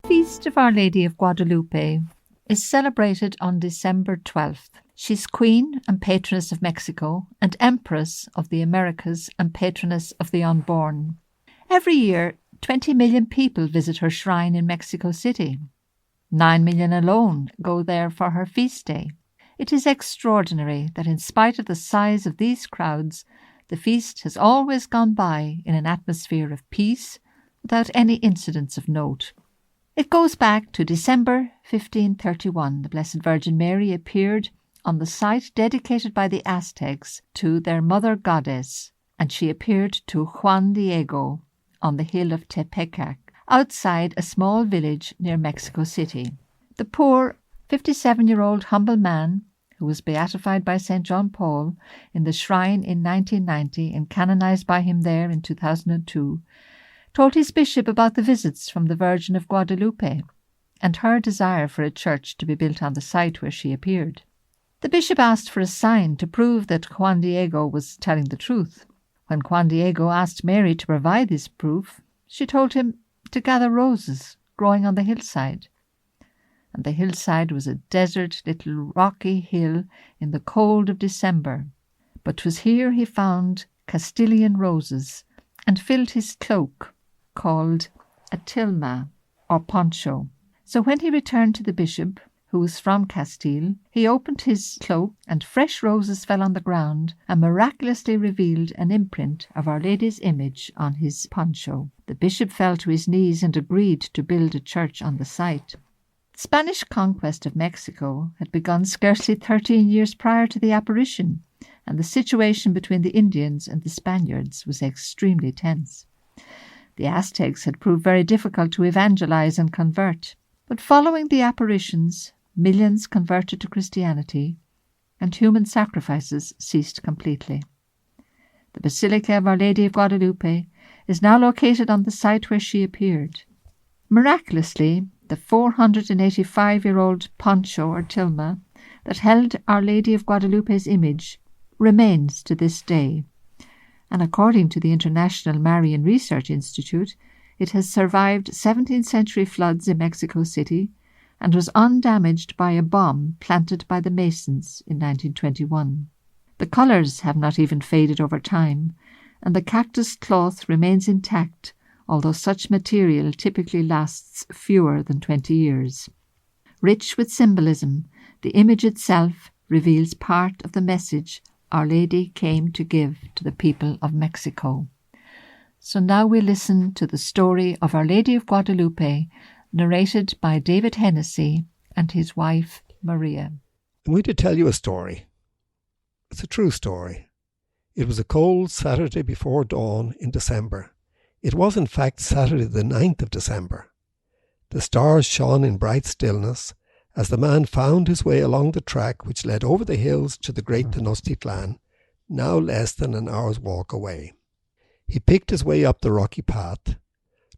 Feast of Our Lady of Guadalupe is celebrated on December 12th. She's Queen and Patroness of Mexico and Empress of the Americas and Patroness of the Unborn. Every year, 20 million people visit her shrine in Mexico City. 9 million alone go there for her feast day. It is extraordinary that in spite of the size of these crowds, the feast has always gone by in an atmosphere of peace without any incidents of note. It goes back to December 1531. The Blessed Virgin Mary appeared on the site dedicated by the Aztecs to their mother goddess, and she appeared to Juan Diego on the hill of Tepecac, outside a small village near Mexico City. The poor 57-year-old humble man, who was beatified by St. John Paul in the shrine in 1990 and canonized by him there in 2002, told his bishop about the visits from the Virgin of Guadalupe and her desire for a church to be built on the site where she appeared. The bishop asked for a sign to prove that Juan Diego was telling the truth. When Juan Diego asked Mary to provide this proof, she told him to gather roses growing on the hillside. And the hillside was a desert little rocky hill in the cold of December. But 'twas here he found Castilian roses and filled his cloak, called a tilma or poncho. So when he returned to the bishop, who was from Castile, he opened his cloak and fresh roses fell on the ground and miraculously revealed an imprint of Our Lady's image on his poncho. The bishop fell to his knees and agreed to build a church on the site. The Spanish conquest of Mexico had begun scarcely 13 years prior to the apparition, and the situation between the Indians and the Spaniards was extremely tense. The Aztecs had proved very difficult to evangelize and convert, but following the apparitions, millions converted to Christianity, and human sacrifices ceased completely. The Basilica of Our Lady of Guadalupe is now located on the site where she appeared. Miraculously, the 485-year-old poncho or tilma that held Our Lady of Guadalupe's image remains to this day, and according to the International Marian Research Institute, it has survived 17th century floods in Mexico City and was undamaged by a bomb planted by the Masons in 1921. The colours have not even faded over time, and the cactus cloth remains intact, although such material typically lasts fewer than 20 years. Rich with symbolism, the image itself reveals part of the message Our Lady came to give to the people of Mexico. So now we listen to the story of Our Lady of Guadalupe, narrated by David Hennessy and his wife Maria. I'm going to tell you a story. It's a true story. It was a cold Saturday before dawn in December. It was in fact Saturday the 9th of December. The stars shone in bright stillness as the man found his way along the track which led over the hills to the great Tenochtitlan, now less than an hour's walk away. He picked his way up the rocky path.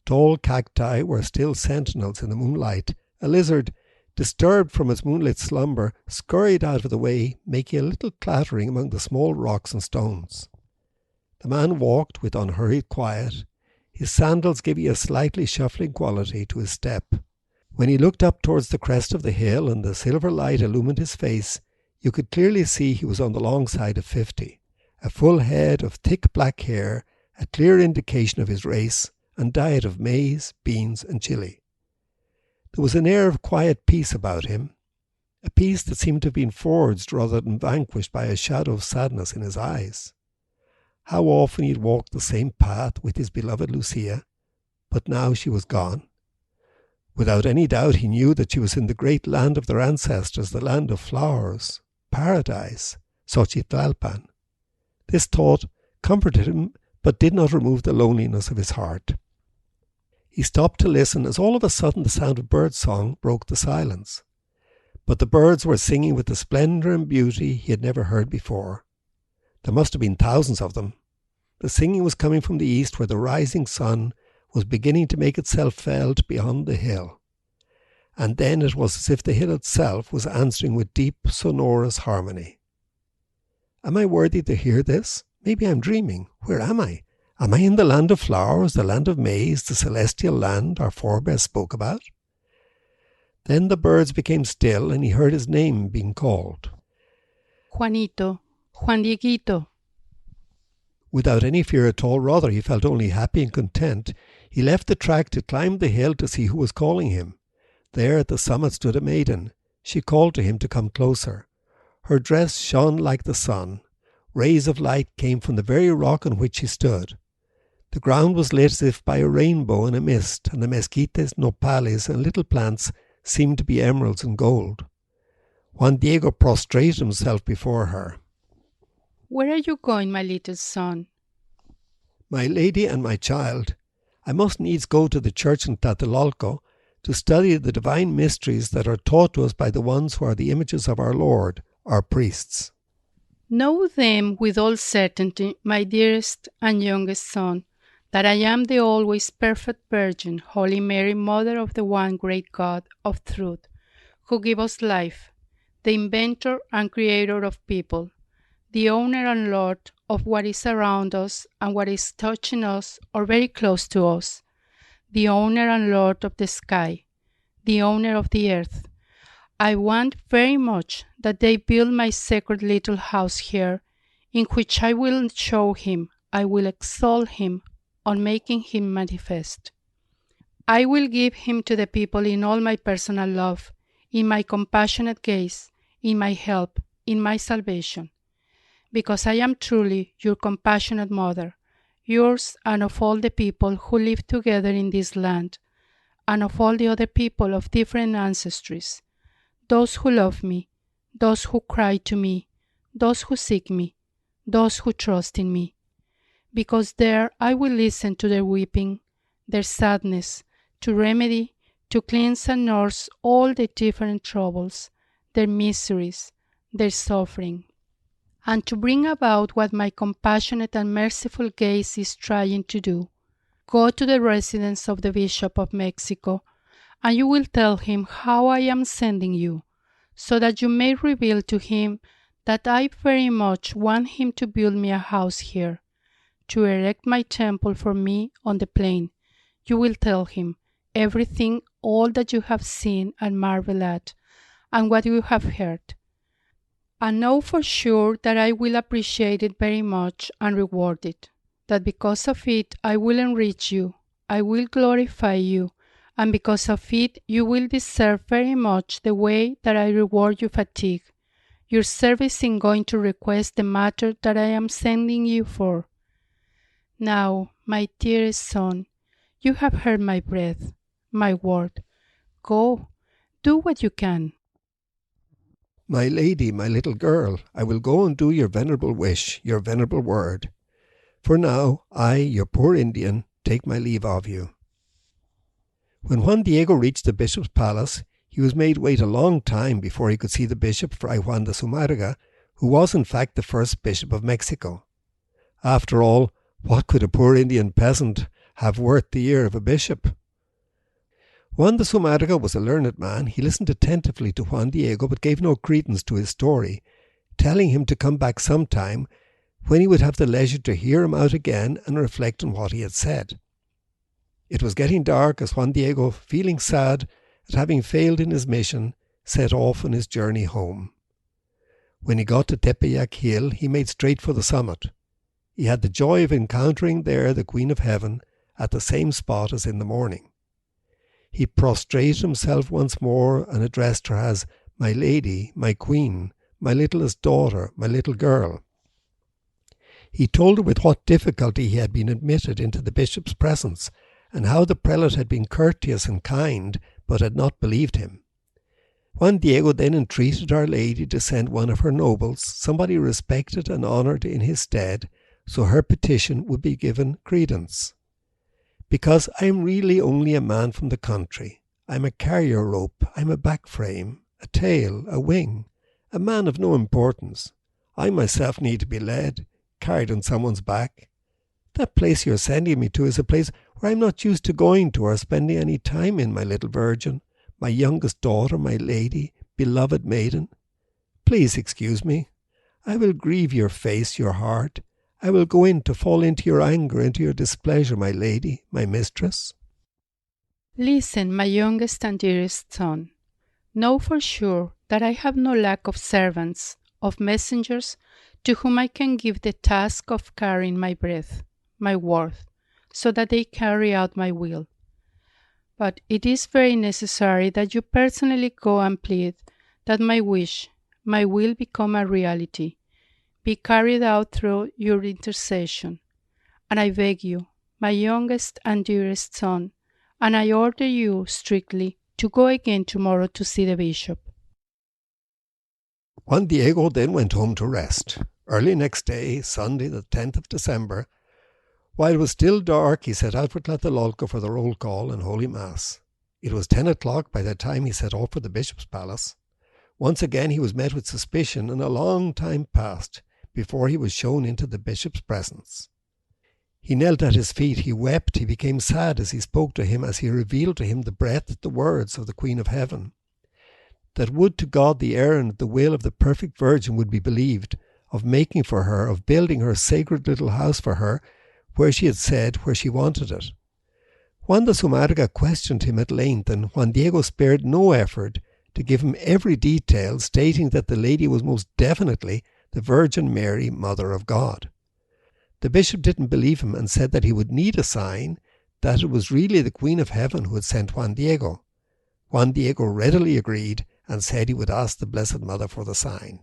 Tall cacti were still sentinels in the moonlight. A lizard, disturbed from its moonlit slumber, scurried out of the way, making a little clattering among the small rocks and stones. The man walked with unhurried quiet, his sandals giving a slightly shuffling quality to his step. When he looked up towards the crest of the hill and the silver light illumined his face, you could clearly see he was on the long side of 50. A full head of thick black hair, a clear indication of his race and diet of maize, beans and chili. There was an air of quiet peace about him, a peace that seemed to have been forged rather than vanquished by a shadow of sadness in his eyes. How often he had walked the same path with his beloved Lucia, but now she was gone. Without any doubt he knew that she was in the great land of their ancestors, the land of flowers, paradise, Xochitlalpan. This thought comforted him, but did not remove the loneliness of his heart. He stopped to listen as all of a sudden the sound of birdsong broke the silence. But the birds were singing with a splendour and beauty he had never heard before. There must have been thousands of them. The singing was coming from the east, where the rising sun was beginning to make itself felt beyond the hill. And then it was as if the hill itself was answering with deep, sonorous harmony. Am I worthy to hear this? Maybe I'm dreaming. Where am I? Am I in the land of flowers, the land of maize, the celestial land our forebears spoke about? Then the birds became still, and he heard his name being called. Juanito, Juan Dieguito. Without any fear at all, rather he felt only happy and content, he left the track to climb the hill to see who was calling him. There at the summit stood a maiden. She called to him to come closer. Her dress shone like the sun. Rays of light came from the very rock on which she stood. The ground was lit as if by a rainbow in a mist, and the mesquites, nopales, and little plants seemed to be emeralds and gold. Juan Diego prostrated himself before her. Where are you going, my little son? My lady and my child, I must needs go to the church in Tlatelolco to study the divine mysteries that are taught to us by the ones who are the images of our Lord, our priests. Know them with all certainty, my dearest and youngest son, that I am the always perfect Virgin, Holy Mary, Mother of the one great God of truth, who gives us life, the inventor and creator of people, the owner and Lord of what is around us and what is touching us or very close to us, the owner and Lord of the sky, the owner of the earth. I want very much that they build my sacred little house here, in which I will show him, I will exalt him, on making him manifest. I will give him to the people in all my personal love, in my compassionate gaze, in my help, in my salvation. Because I am truly your compassionate mother, yours and of all the people who live together in this land, and of all the other people of different ancestries, those who love me, those who cry to me, those who seek me, those who trust in me. Because there I will listen to their weeping, their sadness, to remedy, to cleanse and nurse all their different troubles, their miseries, their suffering, and to bring about what my compassionate and merciful gaze is trying to do. Go to the residence of the Bishop of Mexico, and you will tell him how I am sending you, so that you may reveal to him that I very much want him to build me a house here, to erect my temple for me on the plain. You will tell him everything, all that you have seen and marvel at, and what you have heard. And know for sure that I will appreciate it very much and reward it, that because of it I will enrich you, I will glorify you, and because of it you will deserve very much the way that I reward your fatigue, your service in going to request the matter that I am sending you for. Now, my dearest son, you have heard my breath, my word. Go, do what you can. My lady, my little girl, I will go and do your venerable wish, your venerable word. For now, I, your poor Indian, take my leave of you. When Juan Diego reached the bishop's palace, he was made wait a long time before he could see the bishop, Fray Juan de Zumarraga, who was in fact the first bishop of Mexico. After all, what could a poor Indian peasant have worth the ear of a bishop? Juan de Zumarraga was a learned man. He listened attentively to Juan Diego, but gave no credence to his story, telling him to come back sometime when he would have the leisure to hear him out again and reflect on what he had said. It was getting dark as Juan Diego, feeling sad at having failed in his mission, set off on his journey home. When he got to Tepeyac Hill, he made straight for the summit. He had the joy of encountering there the Queen of Heaven at the same spot as in the morning. He prostrated himself once more and addressed her as my lady, my queen, my littlest daughter, my little girl. He told her with what difficulty he had been admitted into the bishop's presence, and how the prelate had been courteous and kind, but had not believed him. Juan Diego then entreated Our Lady to send one of her nobles, somebody respected and honoured in his stead, so her petition would be given credence. Because I am really only a man from the country. I am a carrier rope, I am a back frame, a tail, a wing, a man of no importance. I myself need to be led, carried on someone's back. That place you are sending me to is a place where I am not used to going to or spending any time in, my little virgin, my youngest daughter, my lady, beloved maiden. Please excuse me. I will grieve your face, your heart. I will go in to fall into your anger, into your displeasure, my lady, my mistress. Listen, my youngest and dearest son. Know for sure that I have no lack of servants, of messengers, to whom I can give the task of carrying my breath, my word, so that they carry out my will. But it is very necessary that you personally go and plead that my wish, my will become a reality, be carried out through your intercession. And I beg you, my youngest and dearest son, and I order you strictly to go again tomorrow to see the bishop. Juan Diego then went home to rest. Early next day, Sunday the 10th of December, while it was still dark, he set out for Tlatelolco for the roll call and Holy Mass. It was 10 o'clock by the time he set off for the bishop's palace. Once again he was met with suspicion, and a long time passed before he was shown into the bishop's presence. He knelt at his feet, he wept, he became sad as he spoke to him, as he revealed to him the words of the Queen of Heaven. That would to God the errand, the will of the perfect Virgin would be believed, of making for her, of building her sacred little house for her, where she had said where she wanted it. Juan de Sumarga questioned him at length, and Juan Diego spared no effort to give him every detail, stating that the lady was most definitely the Virgin Mary, Mother of God. The bishop didn't believe him and said that he would need a sign that it was really the Queen of Heaven who had sent Juan Diego. Juan Diego readily agreed and said he would ask the Blessed Mother for the sign.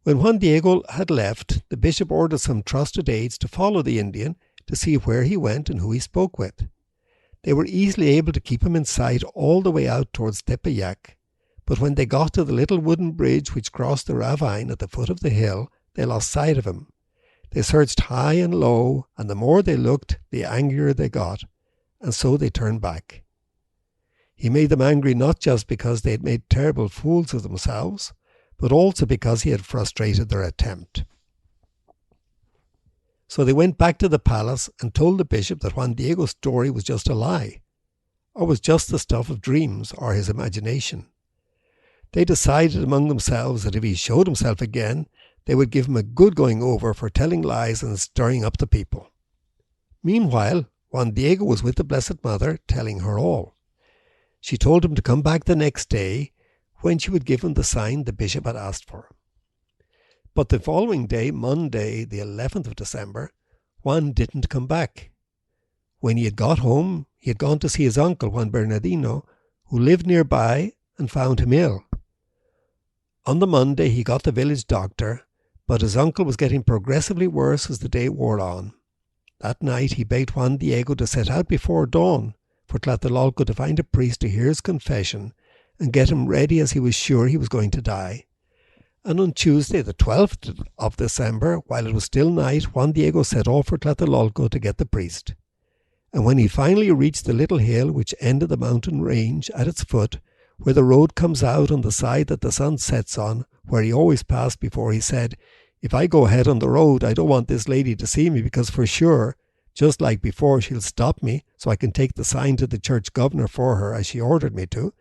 When Juan Diego had left, the bishop ordered some trusted aides to follow the Indian to see where he went and who he spoke with. They were easily able to keep him in sight all the way out towards Tepeyac, but when they got to the little wooden bridge which crossed the ravine at the foot of the hill, they lost sight of him. They searched high and low, and the more they looked, the angrier they got, and so they turned back. He made them angry not just because they had made terrible fools of themselves, but also because he had frustrated their attempt. So they went back to the palace and told the bishop that Juan Diego's story was just a lie, or was just the stuff of dreams or his imagination. They decided among themselves that if he showed himself again, they would give him a good going over for telling lies and stirring up the people. Meanwhile, Juan Diego was with the Blessed Mother, telling her all. She told him to come back the next day, when she would give him the sign the bishop had asked for. But the following day, Monday, the 11th of December, Juan didn't come back. When he had got home, he had gone to see his uncle, Juan Bernardino, who lived nearby, and found him ill. On the Monday, he got the village doctor, but his uncle was getting progressively worse as the day wore on. That night, he begged Juan Diego to set out before dawn for Tlatelolco to find a priest to hear his confession and get him ready, as he was sure he was going to die. And on Tuesday, the 12th of December, while it was still night, Juan Diego set off for Tlatelolco to get the priest. And when he finally reached the little hill which ended the mountain range at its foot, where the road comes out on the side that the sun sets on, where he always passed before, he said, "If I go ahead on the road, I don't want this lady to see me, because for sure, just like before, she'll stop me so I can take the sign to the church governor for her as she ordered me to.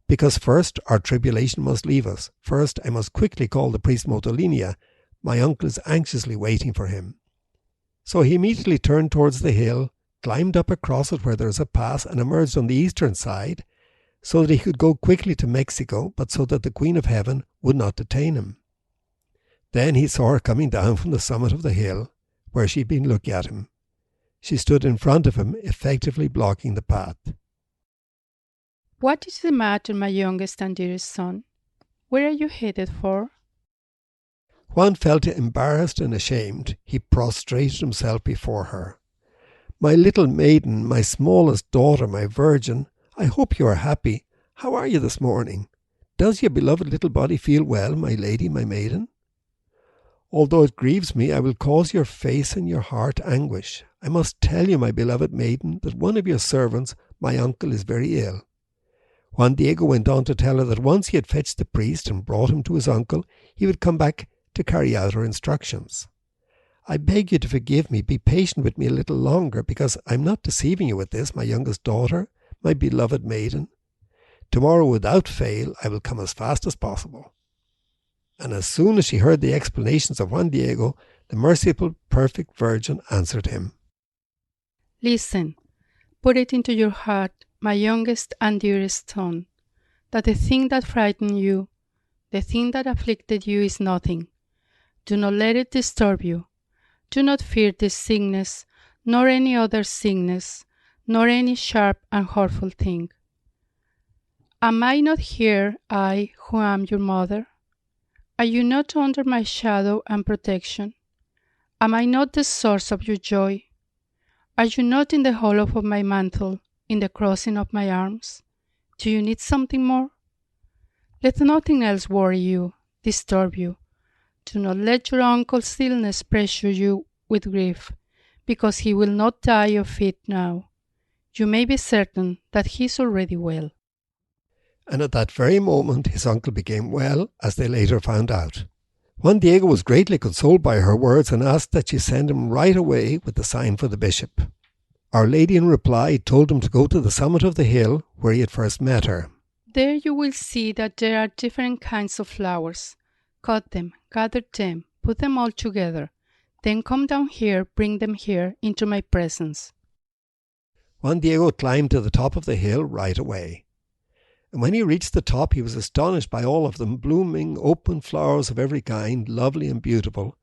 Because first, our tribulation must leave us. First, I must quickly call the priest Motolinia. My uncle is anxiously waiting for him." So he immediately turned towards the hill, climbed up across it where there is a pass, and emerged on the eastern side, so that he could go quickly to Mexico, but so that the Queen of Heaven would not detain him. Then he saw her coming down from the summit of the hill, where she had been looking at him. She stood in front of him, effectively blocking the path. "What is the matter, my youngest and dearest son? Where are you headed for?" Juan felt embarrassed and ashamed. He prostrated himself before her. "My little maiden, my smallest daughter, my virgin, I hope you are happy. How are you this morning? Does your beloved little body feel well, my lady, my maiden? Although it grieves me, I will cause your face and your heart anguish. I must tell you, my beloved maiden, that one of your servants, my uncle, is very ill." Juan Diego went on to tell her that once he had fetched the priest and brought him to his uncle, he would come back to carry out her instructions. "I beg you to forgive me. Be patient with me a little longer, because I am not deceiving you with this, my youngest daughter, my beloved maiden. Tomorrow, without fail, I will come as fast as possible." And as soon as she heard the explanations of Juan Diego, the merciful, perfect Virgin answered him. "Listen, put it into your heart, my youngest and dearest son, that the thing that frightened you, the thing that afflicted you is nothing. Do not let it disturb you. Do not fear this sickness, nor any other sickness, nor any sharp and hurtful thing. Am I not here, I, who am your mother? Are you not under my shadow and protection? Am I not the source of your joy? Are you not in the hollow of my mantle, in the crossing of my arms? Do you need something more? Let nothing else worry you, disturb you. Do not let your uncle's illness pressure you with grief, because he will not die of it now. You may be certain that he is already well. And at that very moment his uncle became well, as they later found out. Juan Diego was greatly consoled by her words and asked that she send him right away with the sign for the bishop. Our Lady in reply told him to go to the summit of the hill where he had first met her. There you will see that there are different kinds of flowers. Cut them, gather them, put them all together. Then come down here, bring them here into my presence. Juan Diego climbed to the top of the hill right away. And when he reached the top, he was astonished by all of them, blooming, open flowers of every kind, lovely and beautiful,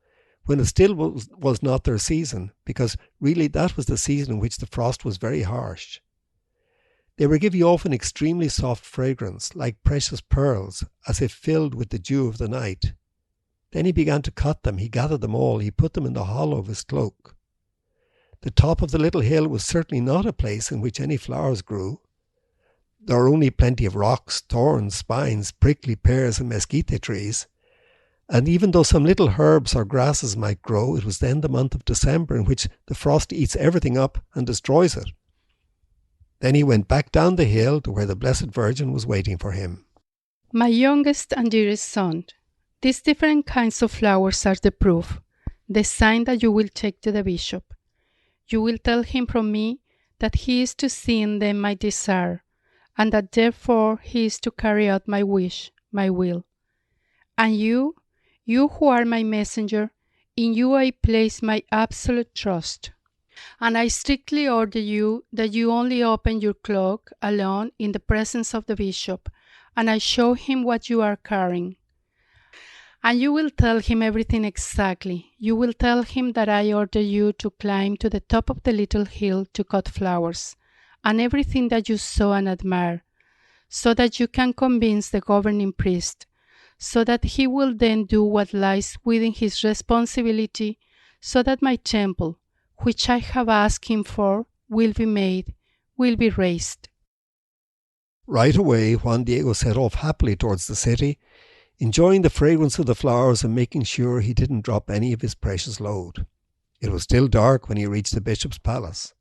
when it still was not their season, because really that was the season in which the frost was very harsh. They were giving off an extremely soft fragrance, like precious pearls, as if filled with the dew of the night. Then he began to cut them, he gathered them all, he put them in the hollow of his cloak. The top of the little hill was certainly not a place in which any flowers grew. There were only plenty of rocks, thorns, spines, prickly pears and mesquite trees. And even though some little herbs or grasses might grow, it was then the month of December in which the frost eats everything up and destroys it. Then he went back down the hill to where the Blessed Virgin was waiting for him. My youngest and dearest son, these different kinds of flowers are the proof, the sign that you will take to the bishop. You will tell him from me that he is to see in them my desire, and that therefore he is to carry out my wish, my will. And you who are my messenger, in you I place my absolute trust. And I strictly order you that you only open your cloak alone in the presence of the bishop, and I show him what you are carrying. And you will tell him everything exactly. You will tell him that I order you to climb to the top of the little hill to cut flowers, and everything that you saw and admire, so that you can convince the governing priest, so that he will then do what lies within his responsibility, so that my temple, which I have asked him for, will be made, will be raised. Right away, Juan Diego set off happily towards the city, enjoying the fragrance of the flowers and making sure he didn't drop any of his precious load. It was still dark when he reached the bishop's palace.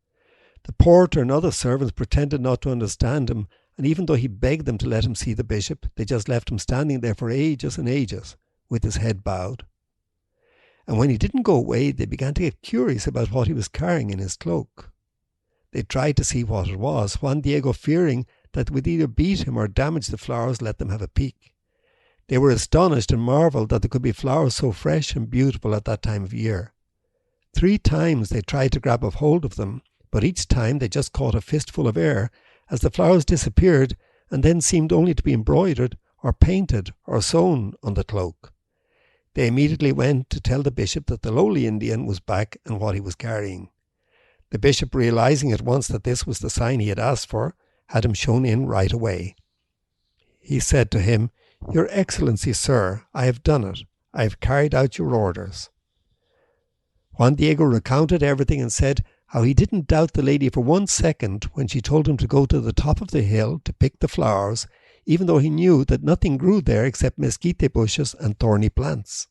The porter and other servants pretended not to understand him, and even though he begged them to let him see the bishop, they just left him standing there for ages and ages, with his head bowed. And when he didn't go away, they began to get curious about what he was carrying in his cloak. They tried to see what it was, Juan Diego fearing that would either beat him or damage the flowers, let them have a peek. They were astonished and marvelled that there could be flowers so fresh and beautiful at that time of year. 3 times they tried to grab a hold of them, but each time they just caught a fistful of air as the flowers disappeared and then seemed only to be embroidered or painted or sewn on the cloak. They immediately went to tell the bishop that the lowly Indian was back and what he was carrying. The bishop, realizing at once that this was the sign he had asked for, had him shown in right away. He said to him, "Your Excellency, sir, I have done it. I have carried out your orders." Juan Diego recounted everything and said how he didn't doubt the lady for 1 second when she told him to go to the top of the hill to pick the flowers, even though he knew that nothing grew there except mesquite bushes and thorny plants.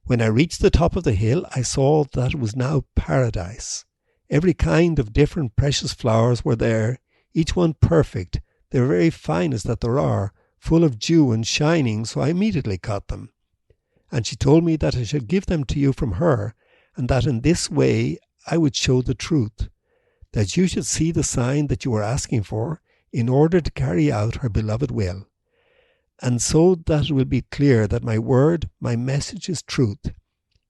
When I reached the top of the hill, I saw that it was now paradise. Every kind of different precious flowers were there, each one perfect, the very finest that there are, full of dew and shining, so I immediately cut them. And she told me that I should give them to you from her, and that in this way I would show the truth, that you should see the sign that you were asking for, in order to carry out her beloved will, and so that it will be clear that my word, my message is truth.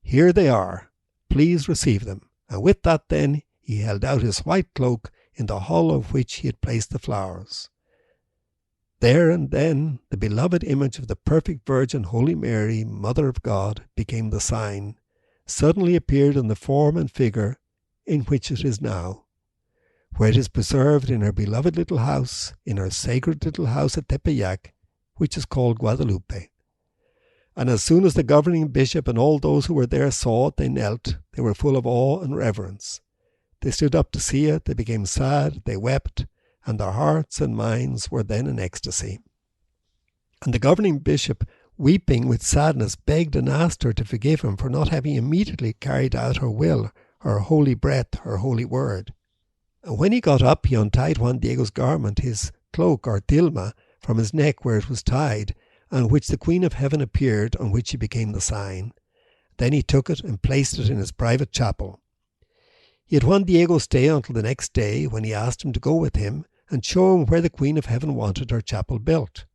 Here they are. Please receive them. And with that then, he held out his white cloak, in the hollow of which he had placed the flowers. There and then the beloved image of the perfect Virgin Holy Mary, Mother of God, became the sign, suddenly appeared in the form and figure in which it is now, where it is preserved in her beloved little house, in her sacred little house at Tepeyac, which is called Guadalupe. And as soon as the governing bishop and all those who were there saw it, they knelt. They were full of awe and reverence. They stood up to see it, they became sad, they wept, and their hearts and minds were then in ecstasy. And the governing bishop, weeping with sadness, begged and asked her to forgive him for not having immediately carried out her will, her holy breath, her holy word. And when he got up, he untied Juan Diego's garment, his cloak or tilma, from his neck where it was tied, on which the Queen of Heaven appeared, on which he became the sign. Then he took it and placed it in his private chapel. He had Juan Diego stay until the next day, when he asked him to go with him and show him where the Queen of Heaven wanted her chapel built.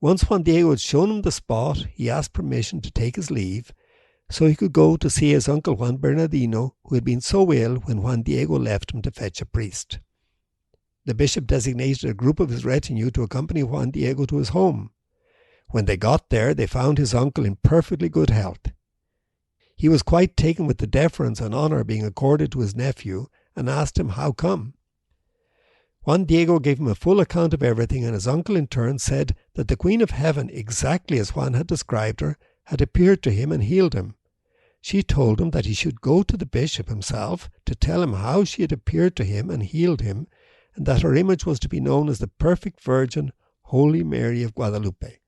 Once Juan Diego had shown him the spot, he asked permission to take his leave, so he could go to see his uncle Juan Bernardino, who had been so ill when Juan Diego left him to fetch a priest. The bishop designated a group of his retinue to accompany Juan Diego to his home. When they got there, they found his uncle in perfectly good health. He was quite taken with the deference and honour being accorded to his nephew, and asked him how come. Juan Diego gave him a full account of everything, and his uncle in turn said that the Queen of Heaven, exactly as Juan had described her, had appeared to him and healed him. She told him that he should go to the bishop himself to tell him how she had appeared to him and healed him, and that her image was to be known as the perfect Virgin, Holy Mary of Guadalupe.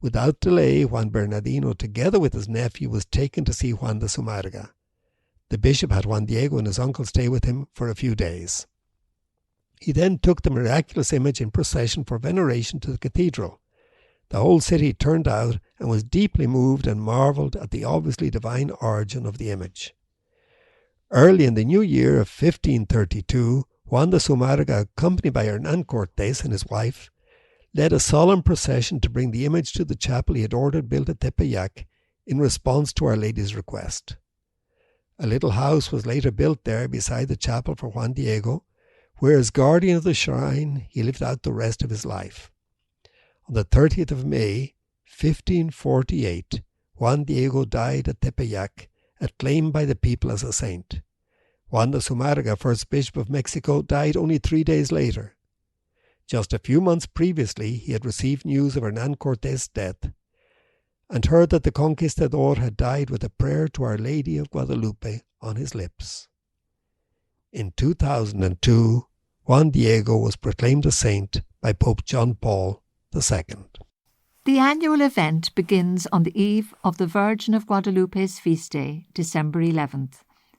Without delay, Juan Bernardino, together with his nephew, was taken to see Juan de Zumarraga. The bishop had Juan Diego and his uncle stay with him for a few days. He then took the miraculous image in procession for veneration to the cathedral. The whole city turned out and was deeply moved and marvelled at the obviously divine origin of the image. Early in the new year of 1532, Juan de Zumarraga, accompanied by Hernan Cortes and his wife, led a solemn procession to bring the image to the chapel he had ordered built at Tepeyac in response to Our Lady's request. A little house was later built there beside the chapel for Juan Diego, where as guardian of the shrine he lived out the rest of his life. On the 30th of May, 1548, Juan Diego died at Tepeyac, acclaimed by the people as a saint. Juan de Zumarraga, first Bishop of Mexico, died only 3 days later. Just a few months previously, he had received news of Hernan Cortes' death and heard that the conquistador had died with a prayer to Our Lady of Guadalupe on his lips. In 2002, Juan Diego was proclaimed a saint by Pope John Paul II. The annual event begins on the eve of the Virgin of Guadalupe's feast day, December 11th,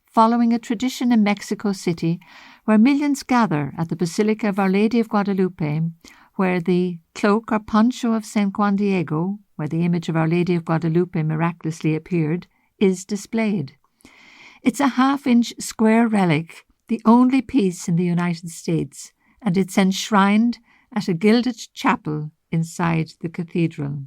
following a tradition in Mexico City where millions gather at the Basilica of Our Lady of Guadalupe, where the cloak or poncho of St. Juan Diego, where the image of Our Lady of Guadalupe miraculously appeared, is displayed. It's a half-inch square relic, the only piece in the United States, and it's enshrined at a gilded chapel inside the cathedral.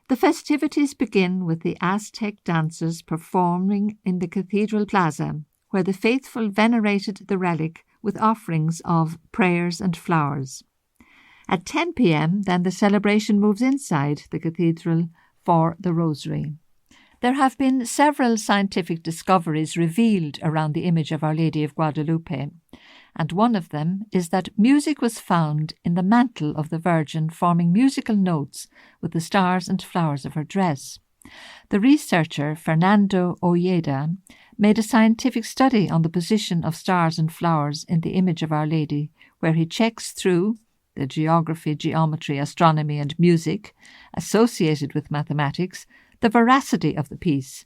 The festivities begin with the Aztec dancers performing in the cathedral plaza, where the faithful venerated the relic with offerings of prayers and flowers. At 10 p.m, then the celebration moves inside the cathedral for the Rosary. There have been several scientific discoveries revealed around the image of Our Lady of Guadalupe, and one of them is that music was found in the mantle of the Virgin, forming musical notes with the stars and flowers of her dress. The researcher Fernando Ojeda made a scientific study on the position of stars and flowers in the image of Our Lady, where he checks through the geography, geometry, astronomy and music associated with mathematics the veracity of the piece,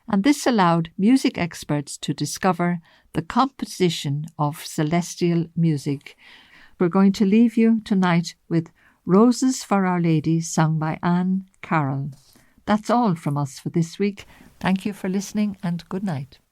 and this allowed music experts to discover the composition of celestial music. We're going to leave you tonight with Roses for Our Lady, sung by Anne Carroll. That's all from us for this week. Thank you for listening and good night.